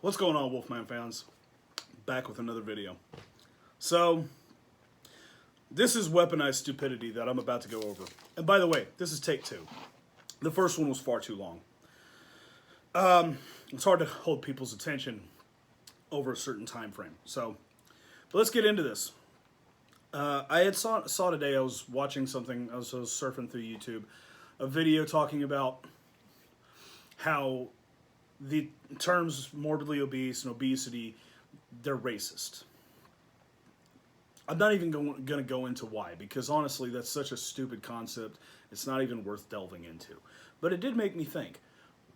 What's going on, Wolfman fans? Back with another video. So, this is weaponized stupidity that I'm about to go over. And by the way, this is take 2. The first one was far too long. It's hard to hold people's attention over a certain time frame. But let's get into this. I had saw today, I was watching something, I was surfing through YouTube, a video talking about how the terms morbidly obese and obesity, they're racist. I'm not even going to go into why, because honestly, that's such a stupid concept, it's not even worth delving into. But it did make me think,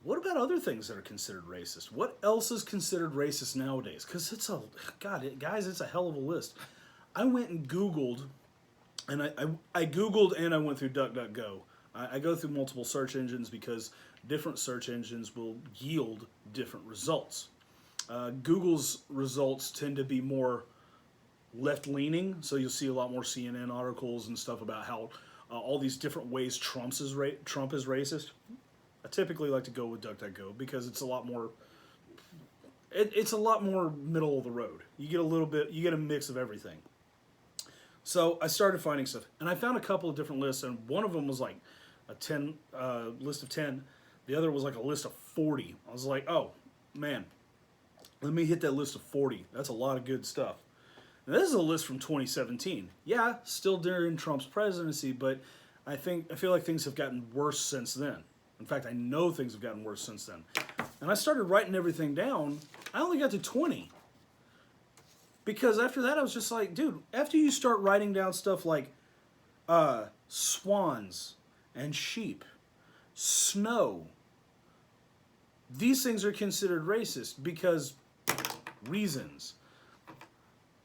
what about other things that are considered racist? What else is considered racist nowadays? Because guys, it's a hell of a list. I went and Googled, and I Googled and I went through DuckDuckGo. I go through multiple search engines because different search engines will yield different results. Google's results tend to be more left-leaning, so you'll see a lot more CNN articles and stuff about how all these different ways Trump is racist. I typically like to go with DuckDuckGo because it's a lot more. It's a lot more middle of the road. You get a mix of everything. So I started finding stuff, and I found a couple of different lists, and one of them was like a list of 10. The other was like a list of 40. I was like, oh, man, let me hit that list of 40. That's a lot of good stuff. Now, this is a list from 2017. Yeah, still during Trump's presidency, but I feel like things have gotten worse since then. In fact, I know things have gotten worse since then. And I started writing everything down. I only got to 20. Because after that, I was just like, dude, after you start writing down stuff like swans and sheep, snow, these things are considered racist because reasons.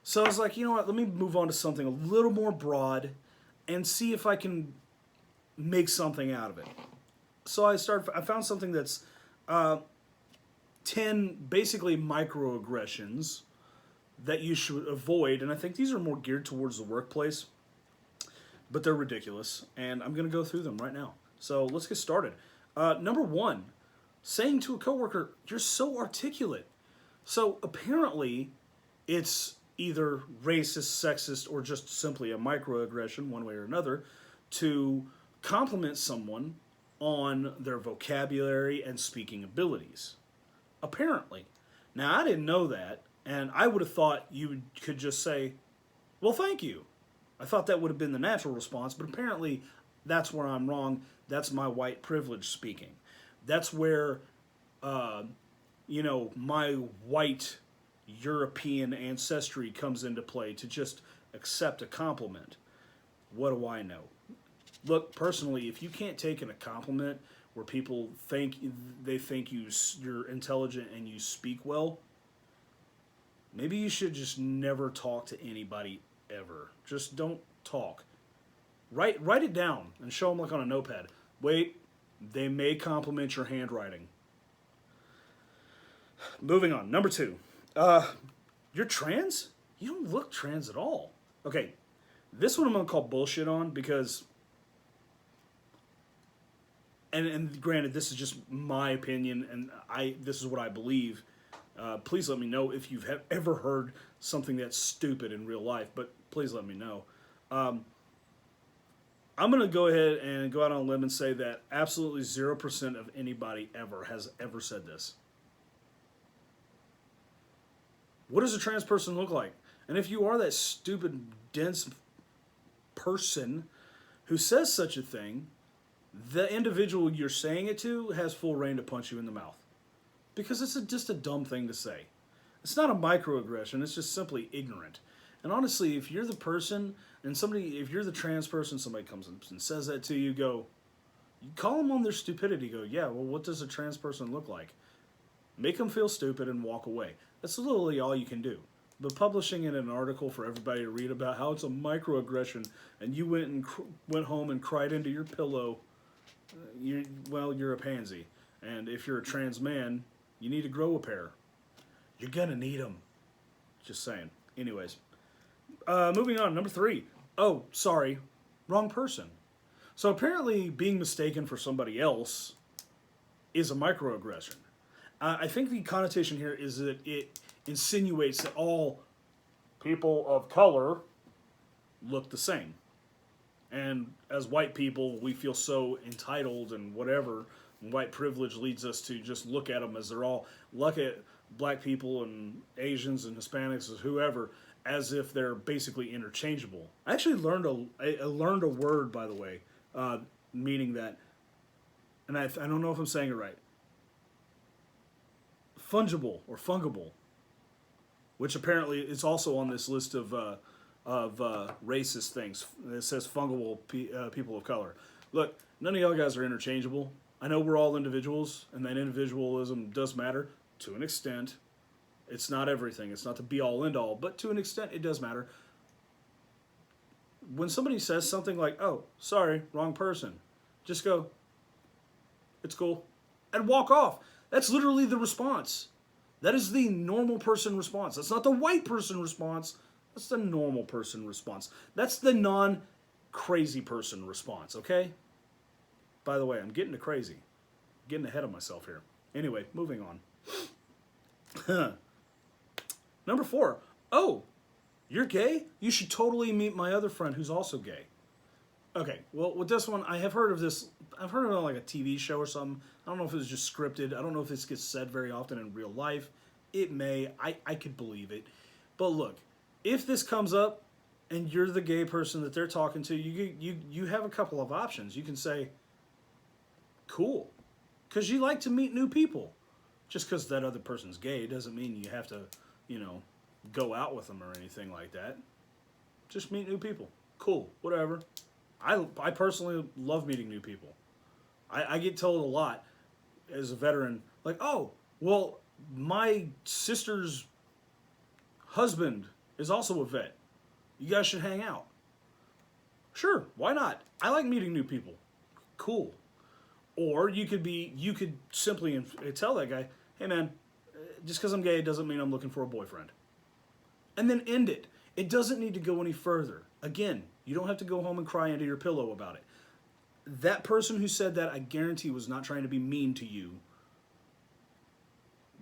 So I was like, you know what, let me move on to something a little more broad and see if I can make something out of it. So I found something that's 10 basically microaggressions that you should avoid, and I think these are more geared towards the workplace, but they're ridiculous, and I'm going to go through them right now. So let's get started. Number 1, saying to a coworker, "You're so articulate." So apparently, it's either racist, sexist, or just simply a microaggression, one way or another, to compliment someone on their vocabulary and speaking abilities. Apparently. Now, I didn't know that, and I would have thought you could just say, well, thank you. I thought that would have been the natural response, but apparently that's where I'm wrong. That's my white privilege speaking. That's where, my white European ancestry comes into play to just accept a compliment. What do I know? Look, personally, if you can't take in a compliment where people think you're intelligent and you speak well, maybe you should just never talk to anybody ever. Just don't talk. Write it down and show them like on a notepad. Wait, they may compliment your handwriting. Moving on. Number 2. You're trans? You don't look trans at all. Okay, this one I'm going to call bullshit on because... And granted, this is just my opinion, and this is what I believe. Please let me know if you've ever heard something that's stupid in real life, but please let me know. I'm going to go ahead and go out on a limb and say that absolutely 0% of anybody has ever said this. What does a trans person look like? And if you are that stupid, dense person who says such a thing, the individual you're saying it to has full reign to punch you in the mouth. Because it's just a dumb thing to say. It's not a microaggression, it's just simply ignorant. And honestly, if you're the person, if you're the trans person, somebody comes and says that to you, you call them on their stupidity, yeah, well, what does a trans person look like? Make them feel stupid and walk away. That's literally all you can do. But publishing in an article for everybody to read about how it's a microaggression, and you went home and cried into your pillow, you're a pansy. And if you're a trans man, you need to grow a pair. You're gonna need them. Just saying. Anyways. Moving on. Number 3. Oh, sorry. Wrong person. So apparently being mistaken for somebody else is a microaggression. I think the connotation here is that it insinuates that all people of color look the same. And as white people, we feel so entitled and whatever. And white privilege leads us to just look at them as they're all, look at black people and Asians and Hispanics as whoever, as if they're basically interchangeable. I actually I learned a word, by the way, meaning that, and I don't know if I'm saying it right, fungible or fungible, which apparently is also on this list of racist things. It says fungible people of color. Look, none of y'all guys are interchangeable. I know we're all individuals, and that individualism does matter to an extent. It's not everything. It's not the be-all, end-all, but to an extent, it does matter. When somebody says something like, oh, sorry, wrong person, just go, it's cool, and walk off. That's literally the response. That is the normal person response. That's not the white person response. That's the normal person response. That's the non-crazy person response, okay? By the way, I'm getting to crazy. Getting ahead of myself here. Anyway, moving on. Number 4. Oh, you're gay? You should totally meet my other friend who's also gay. Okay, well, with this one, I have heard of this. I've heard of it on like a TV show or something. I don't know if it was just scripted. I don't know if this gets said very often in real life. It may. I could believe it. But look, if this comes up and you're the gay person that they're talking to, you have a couple of options. You can say, cool, because you like to meet new people. Just because that other person's gay doesn't mean you have to, go out with them or anything like that. Just meet new people. Cool, whatever. I personally love meeting new people. I get told a lot as a veteran, like, oh, well, my sister's husband is also a vet. You guys should hang out. Sure, why not? I like meeting new people. Cool. Or you could simply tell that guy, hey man, just because I'm gay doesn't mean I'm looking for a boyfriend. And then end it. It doesn't need to go any further. Again, you don't have to go home and cry into your pillow about it. That person who said that, I guarantee, was not trying to be mean to you.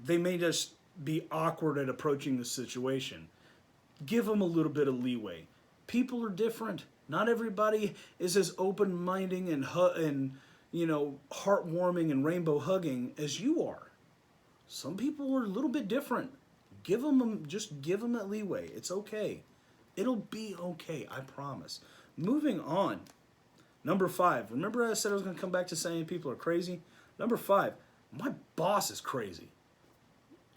They may just be awkward at approaching the situation. Give them a little bit of leeway. People are different. Not everybody is as open-minded and heartwarming and rainbow hugging as you are. Some people are a little bit different. Give them that leeway. It's okay. It'll be okay, I promise. Moving on. Number 5. Remember I said I was going to come back to saying people are crazy? Number 5. My boss is crazy.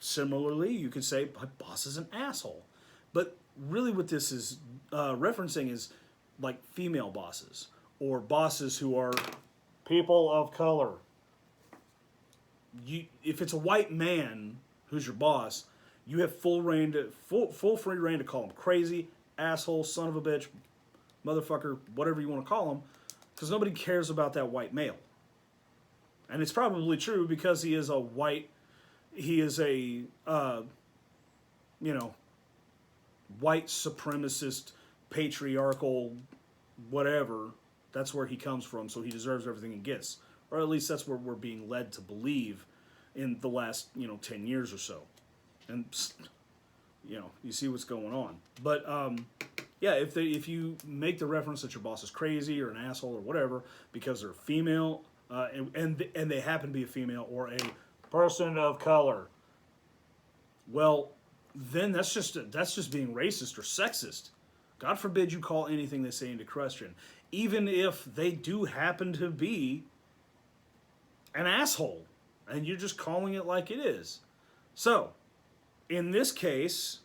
Similarly, you could say my boss is an asshole. But really what this is referencing is like female bosses or bosses who are people of color. If it's a white man who's your boss, you have full free reign to call him crazy, asshole, son of a bitch, motherfucker, whatever you want to call him, because nobody cares about that white male. And it's probably true because he is a white supremacist, patriarchal, whatever. That's where he comes from, so he deserves everything he gets. Or at least that's what we're being led to believe in the last, 10 years or so. And, you see what's going on. But, if you make the reference that your boss is crazy or an asshole or whatever because they're female, and they happen to be a female or a person of color, well, then that's just being racist or sexist. God forbid you call anything they say into question, even if they do happen to be an asshole, and you're just calling it like it is. So, in this case,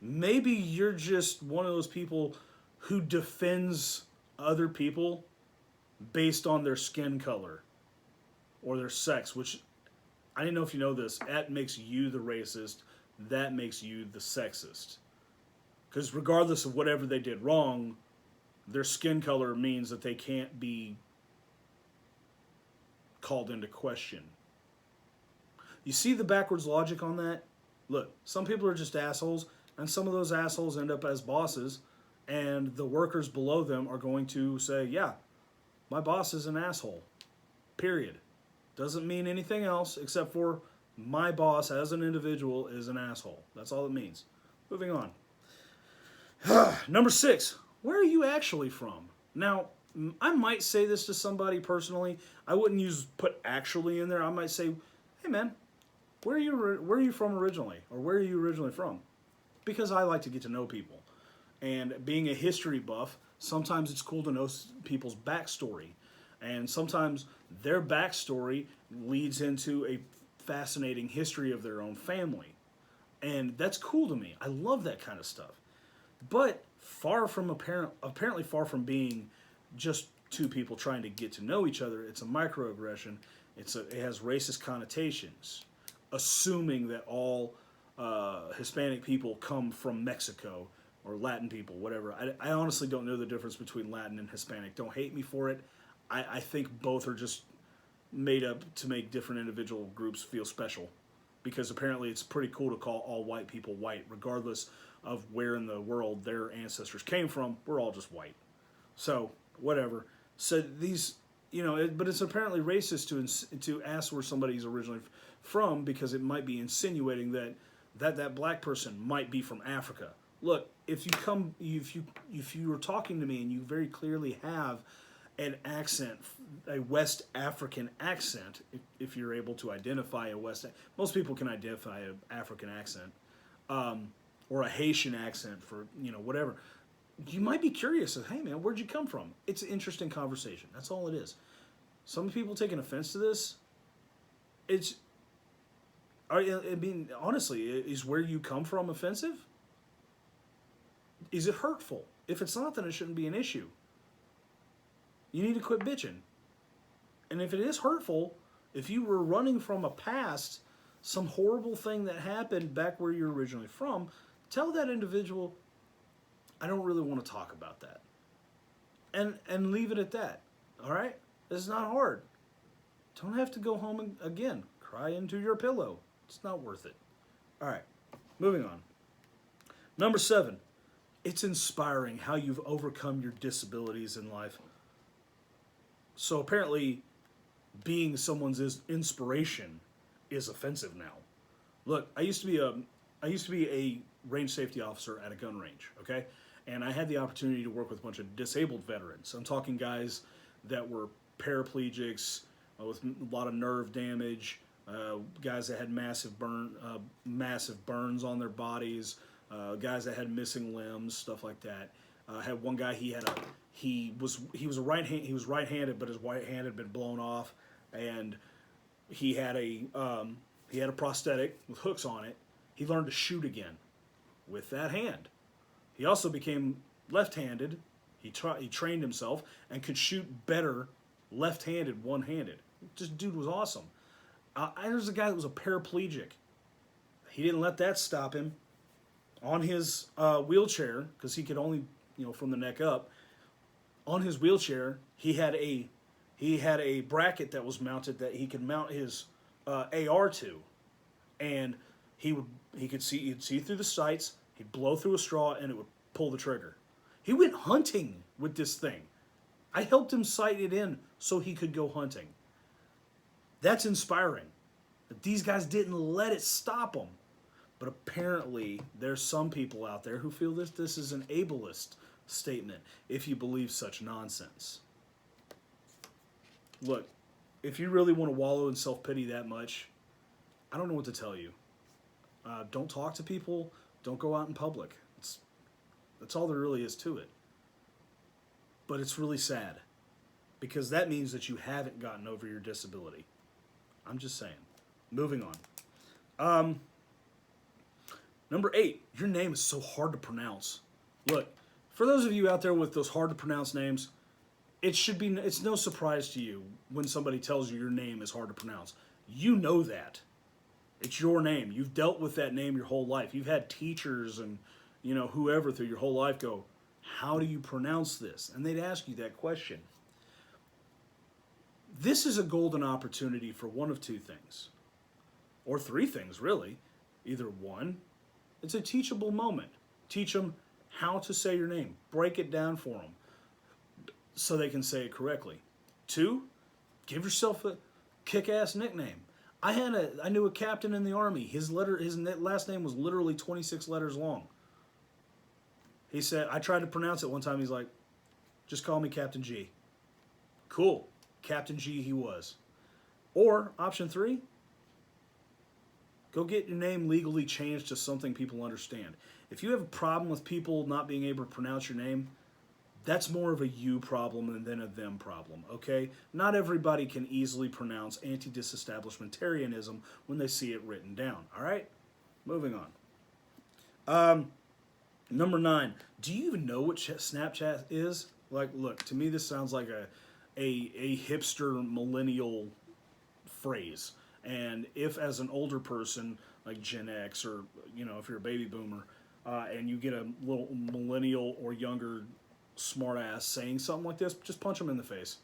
maybe you're just one of those people who defends other people based on their skin color or their sex, which, I didn't know if you know this, that makes you the racist, that makes you the sexist. Because regardless of whatever they did wrong, their skin color means that they can't be called into question. You see the backwards logic on that? Look, some people are just assholes, and some of those assholes end up as bosses, and the workers below them are going to say, yeah, my boss is an asshole. Period. Doesn't mean anything else except for my boss as an individual is an asshole. That's all it means. Moving on. Number 6. Where are you actually from? Now, I might say this to somebody personally. I wouldn't put actually in there. I might say, hey man, where are you from originally? Or where are you originally from? Because I like to get to know people. And being a history buff, sometimes it's cool to know people's backstory. And sometimes their backstory leads into a fascinating history of their own family. And that's cool to me. I love that kind of stuff. But apparently far from being just two people trying to get to know each other, it's a microaggression. It has racist connotations, assuming that all Hispanic people come from Mexico or Latin people, whatever. I honestly don't know the difference between Latin and Hispanic. Don't hate me for it. I think both are just made up to make different individual groups feel special. Because apparently it's pretty cool to call all white people white, regardless of where in the world their ancestors came from. We're all just white. So, whatever. So these, but it's apparently racist to ask where somebody's originally from, because it might be insinuating that black person might be from Africa. Look, if you were talking to me and you very clearly have an accent, a West African accent, if you're able to identify most people can identify an African accent, or a Haitian accent for, whatever. You might be curious of, hey man, where'd you come from? It's an interesting conversation. That's all it is. Some people taking offense to this, honestly, is where you come from offensive? Is it hurtful? If it's not, then it shouldn't be an issue. You need to quit bitching. And if it is hurtful, if you were running from a past, some horrible thing that happened back where you're originally from, tell that individual, I don't really want to talk about that. And leave it at that. All right? It's not hard. Don't have to go home again. Cry into your pillow. It's not worth it. All right. Moving on. Number 7. It's inspiring how you've overcome your disabilities in life. So apparently, being someone's inspiration is offensive now. Look, I used to be a range safety officer at a gun range, okay? And I had the opportunity to work with a bunch of disabled veterans. I'm talking guys that were paraplegics with a lot of nerve damage, guys that had massive burns on their bodies, guys that had missing limbs, stuff like that. I had one guy. He was right-handed, but his right hand had been blown off, and he had a prosthetic with hooks on it. He learned to shoot again with that hand. He also became left-handed. He trained himself and could shoot better left-handed, one-handed. This dude was awesome. There's a guy that was a paraplegic. He didn't let that stop him. On his wheelchair, because he could only, from the neck up, on his wheelchair, he had a bracket that was mounted that he could mount his AR to, and he'd see through the sights. He'd blow through a straw, and it would pull the trigger. He went hunting with this thing. I helped him sight it in so he could go hunting. That's inspiring. But these guys didn't let it stop them. But apparently, there's some people out there who feel this is an ableist statement, if you believe such nonsense. Look, if you really want to wallow in self-pity that much, I don't know what to tell you. Don't talk to people. Don't go out in public. That's all there really is to it. But it's really sad, because that means that you haven't gotten over your disability. I'm just saying. Moving on. Number 8, your name is so hard to pronounce. Look, for those of you out there with those hard to pronounce names, it's no surprise to you when somebody tells you your name is hard to pronounce. You know that. It's your name. You've dealt with that name your whole life. You've had teachers and, whoever through your whole life go, how do you pronounce this? And they'd ask you that question. This is a golden opportunity for one of two things. Or three things, really. Either one, it's a teachable moment. Teach them how to say your name. Break it down for them so they can say it correctly. 2, give yourself kick-ass nickname. I knew a captain in the army. His last name was literally 26 letters long. He said, I tried to pronounce it one time. He's like, just call me Captain G. Cool. Captain G he was. Or, option 3, go get your name legally changed to something people understand. If you have a problem with people not being able to pronounce your name, that's more of a you problem than a them problem, okay? Not everybody can easily pronounce anti-disestablishmentarianism when they see it written down, all right? Moving on. Number 9, do you even know what Snapchat is? Like, look, to me this sounds like a hipster millennial phrase. And if as an older person, like Gen X, or, you know, if you're a baby boomer, and you get a little millennial or younger smartass saying something like this, just punch them in the face.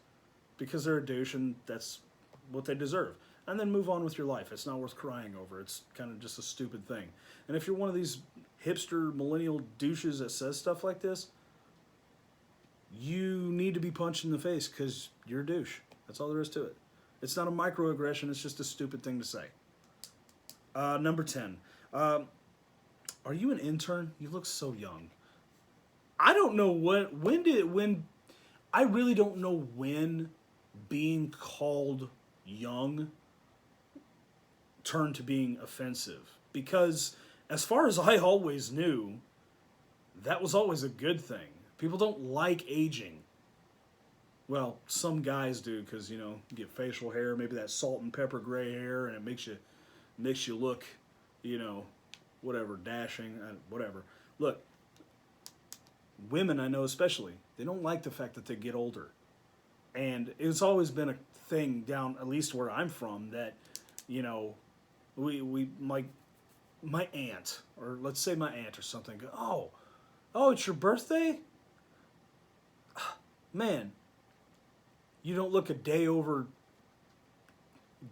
Because they're a douche and that's what they deserve. And then move on with your life. It's not worth crying over. It's kind of just a stupid thing. And if you're one of these hipster millennial douches that says stuff like this, you need to be punched in the face because you're a douche. That's all there is to it. It's not a microaggression. It's just a stupid thing to say. Number 10. Are you an intern? You look so young. I don't know I really don't know when being called young turned to being offensive. Because as far as I always knew, that was always a good thing. People don't like aging. Well, some guys do because, you know, you get facial hair, maybe that salt and pepper gray hair, and it makes you look, you know, whatever, dashing, whatever. Look, women I know especially, they don't like the fact that they get older. And it's always been a thing down, at least where I'm from, that, you know, my aunt, or let's say my aunt or something, go, oh, it's your birthday? Man, you don't look a day over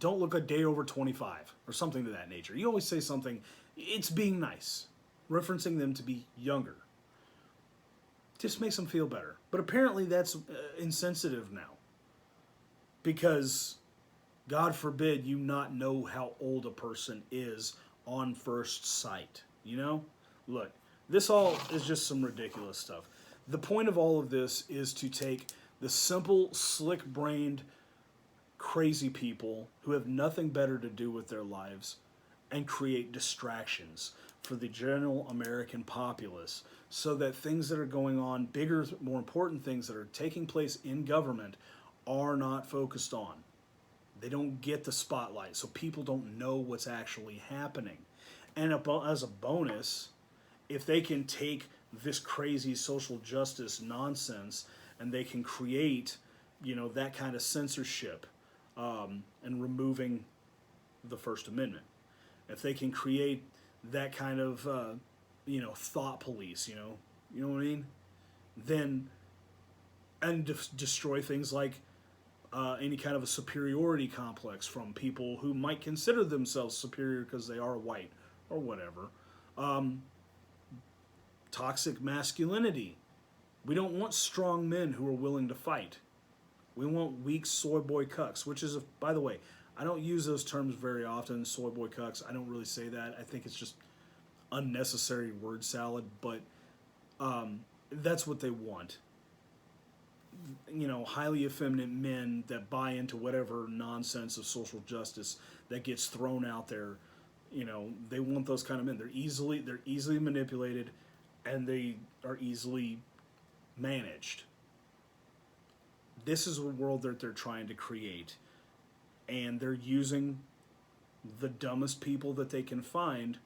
25 or something to that nature. You always say something, it's being nice, referencing them to be younger. Just makes them feel better. But apparently that's insensitive now. Because God forbid you not know how old a person is on first sight. You know? Look, this all is just some ridiculous stuff. The point of all of this is to take the simple, slick-brained, crazy people who have nothing better to do with their lives and create distractions for the general American populace so that things that are going on, bigger, more important things that are taking place in government are not focused on. They don't get the spotlight, so people don't know what's actually happening. And as a bonus, if they can take this crazy social justice nonsense and they can create, you know, that kind of censorship and removing the First Amendment, if they can create that kind of, you know, thought police, you know what I mean? Then, and destroy things like any kind of a superiority complex from people who might consider themselves superior because they are white or whatever. Toxic masculinity. We don't want strong men who are willing to fight. We want weak soy boy cucks, which is, by the way, I don't use those terms very often, soy boy cucks. I don't really say that. I think it's just unnecessary word salad, but that's what they want. You know, highly effeminate men that buy into whatever nonsense of social justice that gets thrown out there. You know, they want those kind of men. They're easily manipulated, and they are easily managed. This is a world that they're trying to create, and they're using the dumbest people that they can find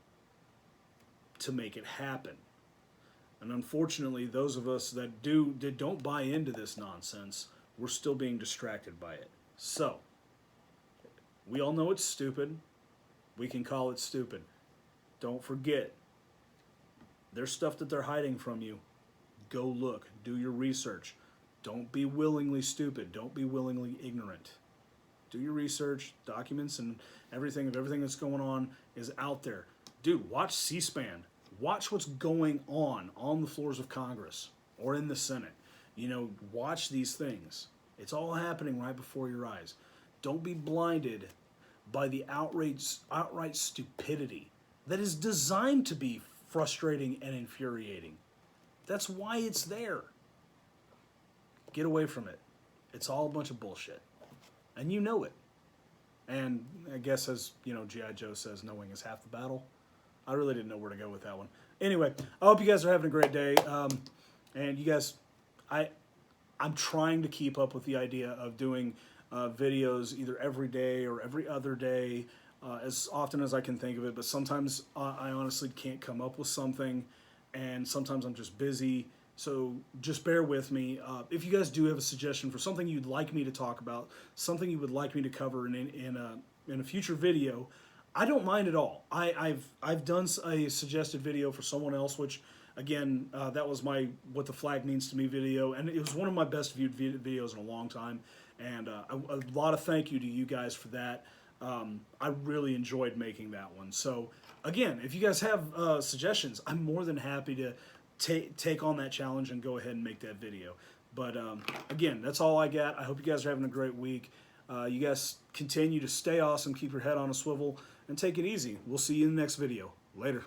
to make it happen. And unfortunately, those of us that don't buy into this nonsense, we're still being distracted by it. So, we all know it's stupid. We can call it stupid. Don't forget, there's stuff that they're hiding from you. Go look. Do your research. Don't be willingly stupid. Don't be willingly ignorant. Do your research, documents, and everything that's going on is out there. Dude, watch C-SPAN. Watch what's going on the floors of Congress or in the Senate. You know, watch these things. It's all happening right before your eyes. Don't be blinded by the outright stupidity that is designed to be frustrating and infuriating. That's why it's there. Get away from it. It's all a bunch of bullshit. And you know it. And I guess, as you know, G.I. Joe says, knowing is half the battle. I really didn't know where to go with that one. Anyway, I hope you guys are having a great day. And you guys, I'm trying to keep up with the idea of doing videos either every day or every other day, as often as I can think of it. But sometimes I honestly can't come up with something, and sometimes I'm just busy. So just bear with me. If you guys do have a suggestion for something you'd like me to talk about, something you would like me to cover in a future video, I don't mind at all. I've done a suggested video for someone else, which again, that was my What the Flag Means to Me video, and it was one of my best viewed videos in a long time. And a lot of thank you to you guys for that. I really enjoyed making that one. So again, if you guys have suggestions, I'm more than happy to take on that challenge and go ahead and make that video. But again, that's all I got. I hope you guys are having a great week. You guys continue to stay awesome, keep your head on a swivel, and take it easy. We'll see you in the next video. Later.